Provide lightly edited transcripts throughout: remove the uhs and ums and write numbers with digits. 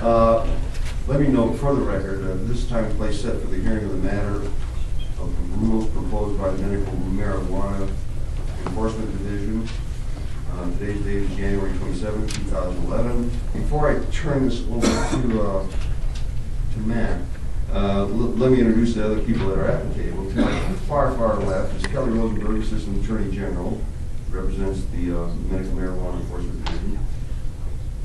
Let me note for the record, this time and place set for the hearing of the matter of the rules proposed by the Medical Marijuana Enforcement Division. Today's date is January 27, 2011. Before I turn this over to Matt, let me introduce the other people that are at the table. To my far left is Kelly Rosenberg, Assistant Attorney General, represents the Medical Marijuana Enforcement Division.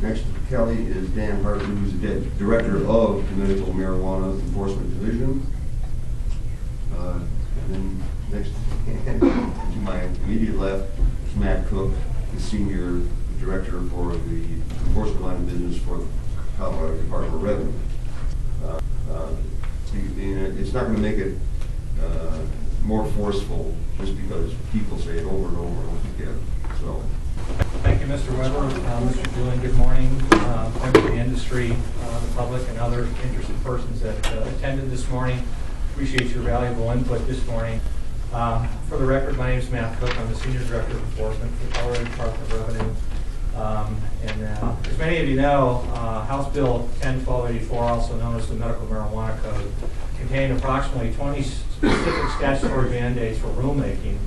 Next to Kelly is Dan Hartley, who's the Director of the Medical Marijuana Enforcement Division. And then next to my immediate left is Matt Cook, the Senior Director for the Enforcement Line of Business for the Colorado Department of Revenue. It's not going to make it more forceful just because people say it over and over again. So. Thank you, Mr. Weber. Mr. Julian, good morning. Members of the industry, the public, and other interested persons that attended this morning. Appreciate your valuable input this morning. For the record, my name is Matt Cook. I'm the Senior Director of Enforcement for the Colorado Department of Revenue. As many of you know, House Bill 10-1284, also known as the Medical Marijuana Code, contained approximately 20 specific statutory mandates for rulemaking.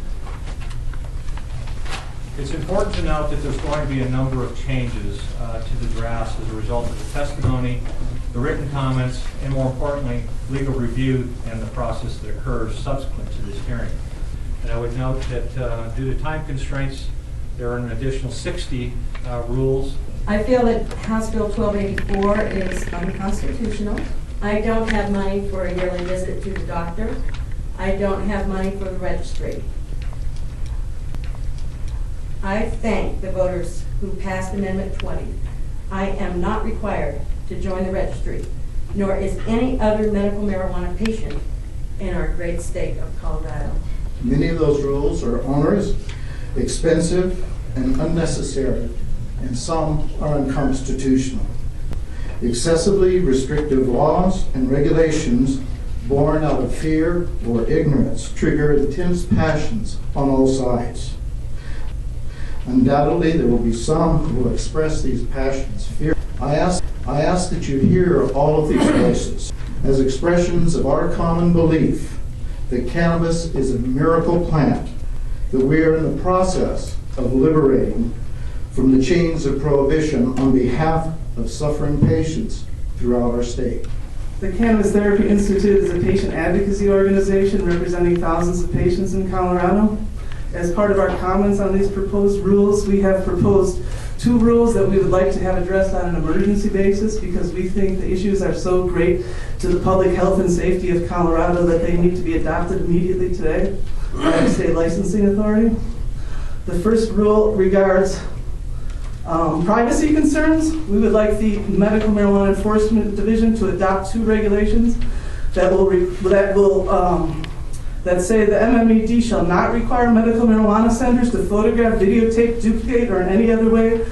It's important to note that there's going to be a number of changes to the drafts as a result of the testimony, the written comments, and more importantly, legal review and the process that occurs subsequent to this hearing. And I would note that due to time constraints, there are an additional 60 rules. I feel that House Bill 1284 is unconstitutional. I don't have money for a yearly visit to the doctor. I don't have money for the registry. I thank the voters who passed Amendment 20. I am not required to join the registry, nor is any other medical marijuana patient in our great state of Colorado. Many of those rules are onerous, expensive, and unnecessary, and some are unconstitutional. Excessively restrictive laws and regulations born out of fear or ignorance trigger intense passions on all sides. Undoubtedly, there will be some who will express these passions. I ask that you hear all of these voices as expressions of our common belief that cannabis is a miracle plant, that we are in the process of liberating from the chains of prohibition on behalf of suffering patients throughout our state. The Cannabis Therapy Institute is a patient advocacy organization representing thousands of patients in Colorado. As part of our comments on these proposed rules, we have proposed 2 rules that we would like to have addressed on an emergency basis because we think the issues are so great to the public health and safety of Colorado that they need to be adopted immediately today by the state licensing authority. The first rule regards privacy concerns. We would like the Medical Marijuana Enforcement Division to adopt 2 regulations that say the MMED shall not require medical marijuana centers to photograph, videotape, duplicate, or in any other way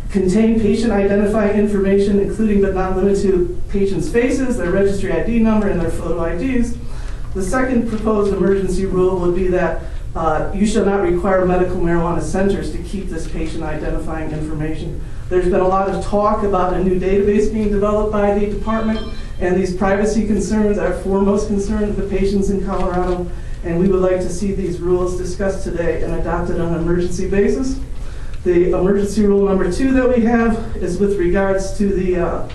contain patient identifying information, including but not limited to patients' faces, their registry ID number, and their photo IDs. The second proposed emergency rule would be that you shall not require medical marijuana centers to keep this patient identifying information. There's been a lot of talk about a new database being developed by the department, and these privacy concerns are foremost concern of the patients in Colorado, and we would like to see these rules discussed today and adopted on an emergency basis. The emergency rule number 2 that we have is with regards to the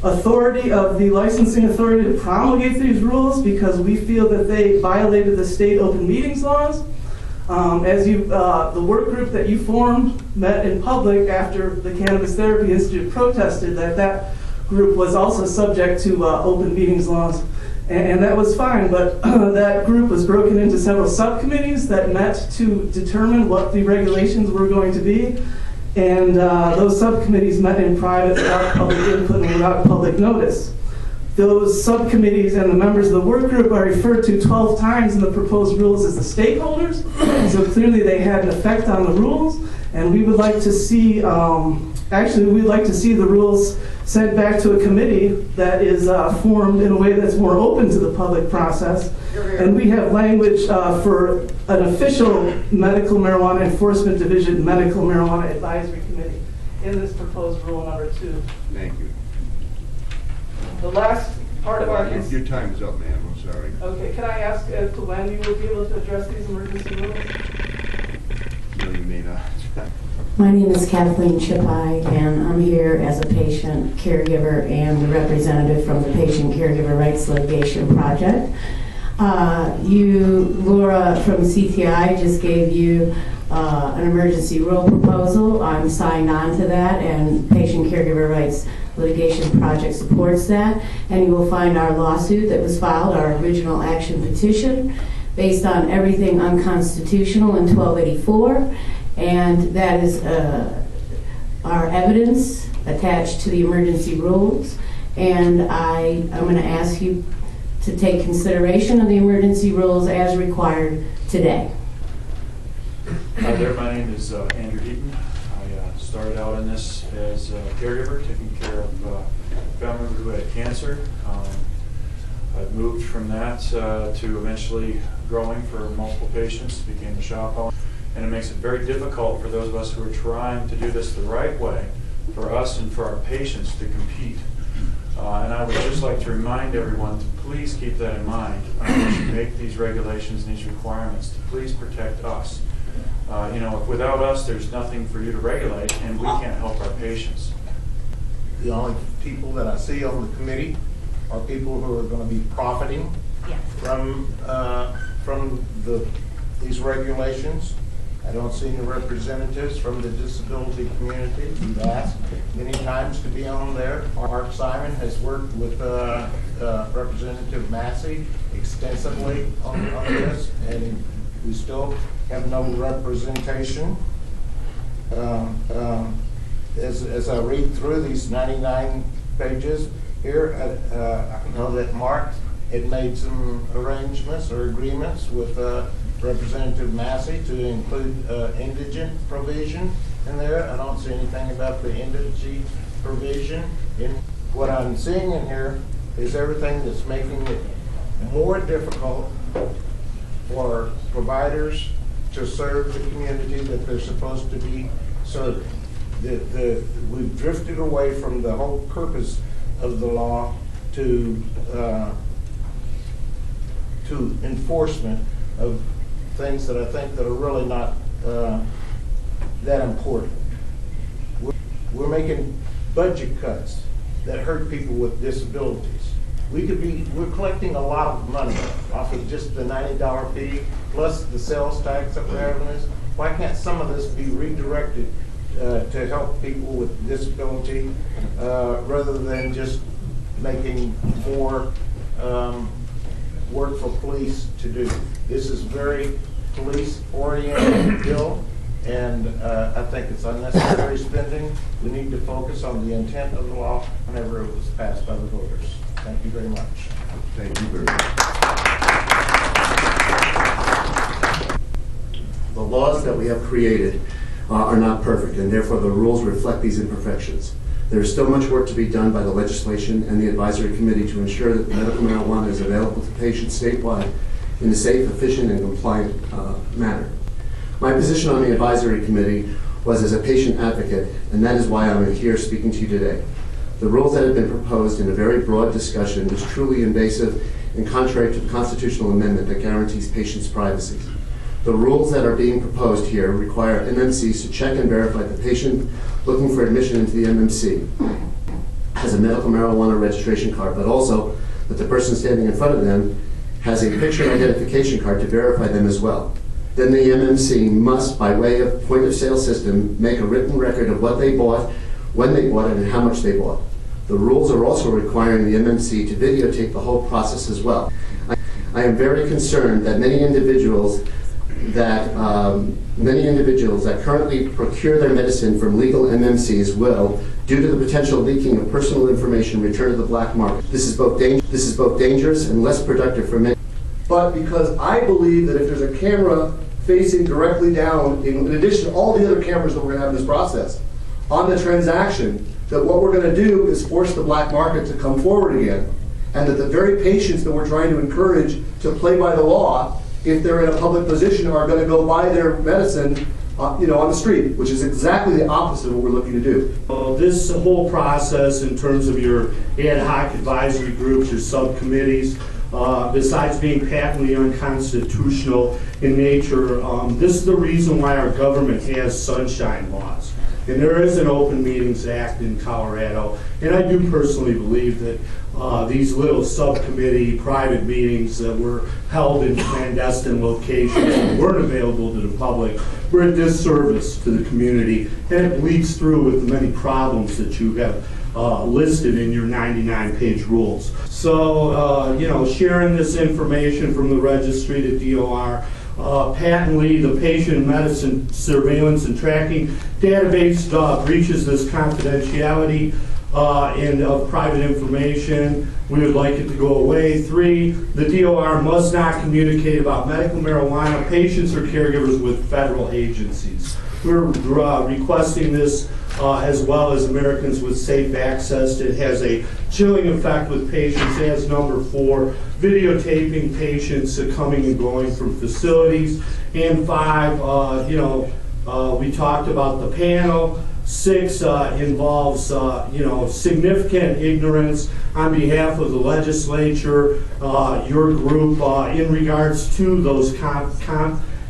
authority of the licensing authority to promulgate these rules because we feel that they violated the state open meetings laws. The work group that you formed met in public after the Cannabis Therapy Institute protested that group was also subject to open meetings laws. And that was fine, but that group was broken into several subcommittees that met to determine what the regulations were going to be. And those subcommittees met in private without public input and without public notice. Those subcommittees and the members of the work group are referred to 12 times in the proposed rules as the stakeholders. So clearly they had an effect on the rules. And we would like to see, we'd like to see the rules sent back to a committee that is formed in a way that's more open to the public process. And we have language for an official Medical Marijuana Enforcement Division Medical Marijuana Advisory Committee in this proposed rule number 2. Thank you. The last part of our... Your time is up, ma'am, I'm sorry. Okay, can I ask as to when you will be able to address these emergency rules? No, you may not. My name is Kathleen Chipai, and I'm here as a patient, caregiver, and the representative from the Patient Caregiver Rights Litigation Project. Laura from CTI just gave you an emergency rule proposal. I'm signed on to that, and Patient Caregiver Rights Litigation Project supports that. And you will find our lawsuit that was filed, our original action petition, based on everything unconstitutional in 1284. And that is our evidence attached to the emergency rules. And I'm going to ask you to take consideration of the emergency rules as required today. Hi there, my name is Andrew Heaton. I started out in this as a caregiver, taking care of a family member who had cancer. I've moved from that to eventually growing for multiple patients, became a shop owner. And it makes it very difficult for those of us who are trying to do this the right way, for us and for our patients to compete. And I would just like to remind everyone to please keep that in mind as you make these regulations and these requirements, to please protect us. If without us, there's nothing for you to regulate, and we can't help our patients. The only people that I see on the committee are people who are going to be profiting from these regulations. I don't see any representatives from the disability community. We've asked many times to be on there. Mark Simon has worked with Representative Massey extensively on this, and we still have no representation. As I read through these 99 pages here, I know that Mark had made some arrangements or agreements with Representative Massey to include indigent provision in there. I don't see anything about the indigent provision. What I'm seeing in here is everything that's making it more difficult for providers to serve the community that they're supposed to be serving. We've drifted away from the whole purpose of the law to enforcement of things that I think that are really not that important. We're making budget cuts that hurt people with disabilities. We're collecting a lot of money off of just the $90 fee plus the sales tax that we're having this. Why can't some of this be redirected to help people with disability rather than just making more work for police to do? This is very police-oriented bill, and I think it's unnecessary spending. We need to focus on the intent of the law whenever it was passed by the voters. Thank you very much. Thank you very much. The laws that we have created are not perfect, and therefore the rules reflect these imperfections. There is still much work to be done by the legislation and the advisory committee to ensure that medical marijuana is available to patients statewide in a safe, efficient, and compliant manner. My position on the advisory committee was as a patient advocate, and that is why I'm here speaking to you today. The rules that have been proposed in a very broad discussion is truly invasive and contrary to the constitutional amendment that guarantees patients' privacy. The rules that are being proposed here require MMCs to check and verify the patient looking for admission into the MMC has a medical marijuana registration card, but also that the person standing in front of them has a picture identification card to verify them as well. Then the MMC must, by way of point of sale system, make a written record of what they bought, when they bought it, and how much they bought. The rules are also requiring the MMC to videotape the whole process as well. I am very concerned that many individuals that currently procure their medicine from legal MMCs will, due to the potential leaking of personal information, return to the black market. This is both dangerous and less productive for many. But because I believe that if there's a camera facing directly down, in addition to all the other cameras that we're going to have in this process, on the transaction, that what we're going to do is force the black market to come forward again, and that the very patients that we're trying to encourage to play by the law, if they're in a public position, are going to go buy their medicine on the street, which is exactly the opposite of what we're looking to do. This whole process in terms of your ad hoc advisory groups, your subcommittees, besides being patently unconstitutional in nature, this is the reason why our government has sunshine laws. And there is an Open Meetings Act in Colorado, and I do personally believe that these little subcommittee private meetings that were held in clandestine locations and weren't available to the public were a disservice to the community, and it bleeds through with the many problems that you have listed in your 99-page rules. So, sharing this information from the registry to DOR, patently, the patient medicine surveillance and tracking database breaches this confidentiality and of private information. We would like it to go away. 3, the DOR must not communicate about medical marijuana patients or caregivers with federal agencies. We're requesting this as well as Americans with Safe Access. It has a chilling effect with patients. As number 4, videotaping patients coming and going from facilities. And 5, we talked about the panel. 6 involves, significant ignorance on behalf of the legislature, your group, in regards to those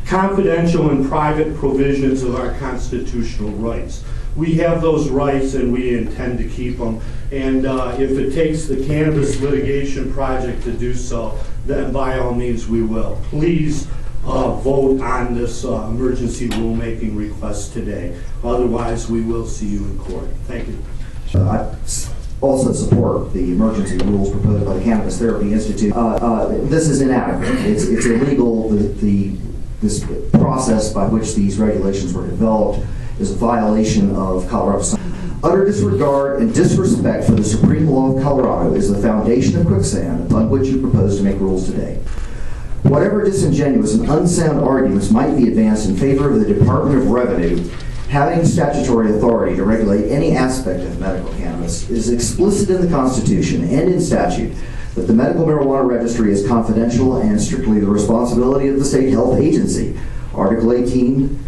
confidential and private provisions of our constitutional rights. We have those rights and we intend to keep them. And if it takes the Cannabis Litigation Project to do so, then by all means we will. Please vote on this emergency rulemaking request today. Otherwise, we will see you in court. Thank you. I also support the emergency rules proposed by the Cannabis Therapy Institute. This is inadequate. It's illegal. This process by which these regulations were developed is a violation of Colorado's. Utter disregard and disrespect for the supreme law of Colorado is the foundation of quicksand upon which you propose to make rules today. Whatever disingenuous and unsound arguments might be advanced in favor of the Department of Revenue having statutory authority to regulate any aspect of medical cannabis is explicit in the Constitution and in statute that the Medical Marijuana Registry is confidential and strictly the responsibility of the state health agency. Article 18,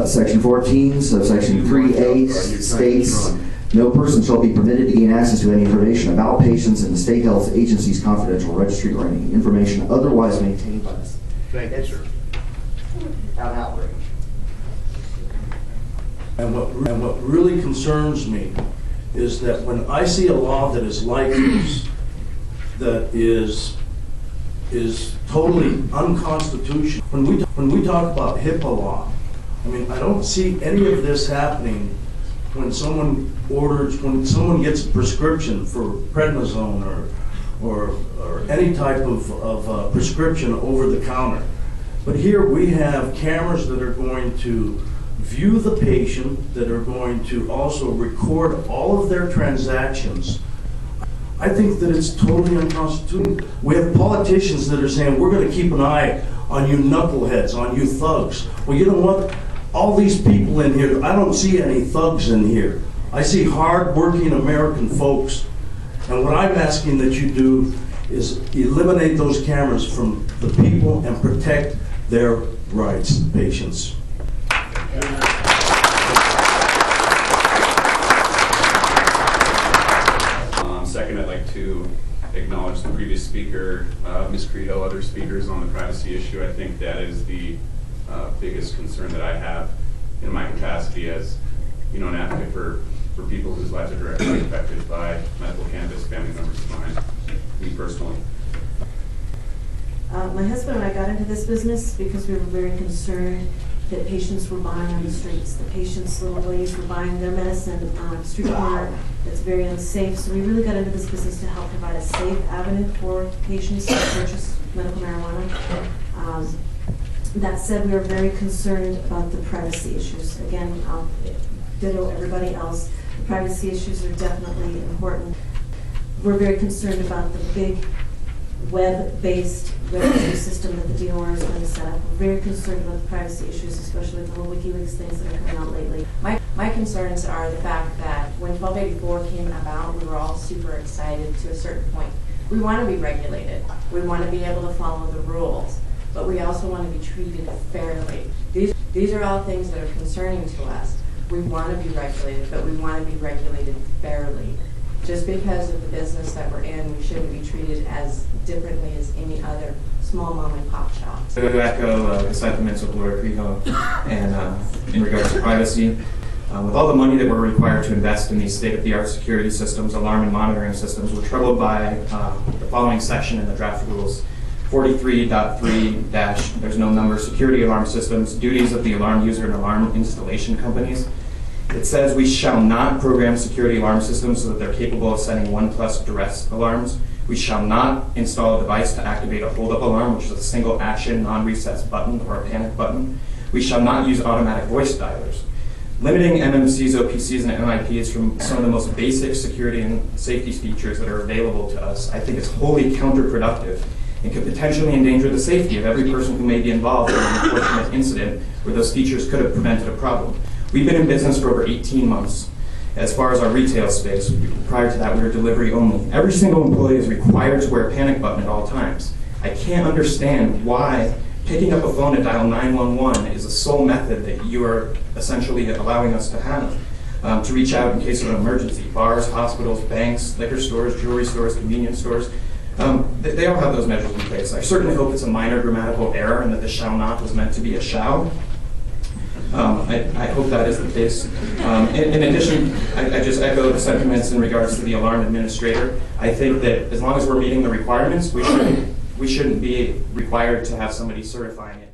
Section 14, subsection 3A states, no person shall be permitted to gain access to any information about patients in the state health agency's confidential registry or any information otherwise maintained by the state. Thank you, sir. Outrage. And what really concerns me is that when I see a law that is like this, that is totally unconstitutional. When we talk about HIPAA law, I mean, I don't see any of this happening when someone gets a prescription for prednisone or any type of prescription over the counter. But here we have cameras that are going to view the patient, that are going to also record all of their transactions. I think that it's totally unconstitutional. We have politicians that are saying, we're going to keep an eye on you knuckleheads, on you thugs. Well, you know what? All these people in here, I don't see any thugs in here. I see hard-working American folks. And what I'm asking that you do is eliminate those cameras from the people and protect their rights, patients. Second, I'd like to acknowledge the previous speaker, Ms. Credo, other speakers on the privacy issue. I think that is the biggest concern that I have in my capacity as, an advocate for people whose lives are directly affected by medical cannabis, family members of mine, me personally. My husband and I got into this business because we were very concerned that patients were buying on the streets. The patients, little ladies, were buying their medicine on a street corner that's very unsafe. So we really got into this business to help provide a safe avenue for patients to purchase medical marijuana. That said, we are very concerned about the privacy issues. Again, I'll ditto everybody else. The privacy issues are definitely important. We're very concerned about the big web-based registry system that the DOR is going to set up. We're very concerned about the privacy issues, especially with the whole WikiLeaks things that are coming out lately. My concerns are the fact that when 1284 came about, we were all super excited to a certain point. We want to be regulated. We want to be able to follow the rules, but we also want to be treated fairly. These are all things that are concerning to us. We want to be regulated, but we want to be regulated fairly. Just because of the business that we're in, we shouldn't be treated as differently as any other small mom and pop shop. To echo the sentiments of Laura Creho and in regards to privacy, with all the money that we're required to invest in these state-of-the-art security systems, alarm and monitoring systems, we're troubled by the following section in the draft rules. 43.3- there's no number, security alarm systems, duties of the alarm user and alarm installation companies. It says we shall not program security alarm systems so that they're capable of sending 1+ duress alarms. We shall not install a device to activate a hold-up alarm, which is a single action, non-recess button or a panic button. We shall not use automatic voice dialers. Limiting MMCs, OPCs, and MIPs from some of the most basic security and safety features that are available to us, I think is wholly counterproductive and could potentially endanger the safety of every person who may be involved in an unfortunate incident where those features could have prevented a problem. We've been in business for over 18 months. As far as our retail space, prior to that we were delivery only. Every single employee is required to wear a panic button at all times. I can't understand why picking up a phone to dial 911 is the sole method that you are essentially allowing us to have to reach out in case of an emergency. Bars, hospitals, banks, liquor stores, jewelry stores, convenience stores, they all have those measures in place. I certainly hope it's a minor grammatical error and that the shall not was meant to be a shall. I hope that is the case. In addition, I just echo the sentiments in regards to the alarm administrator. I think that as long as we're meeting the requirements, we shouldn't be required to have somebody certifying it.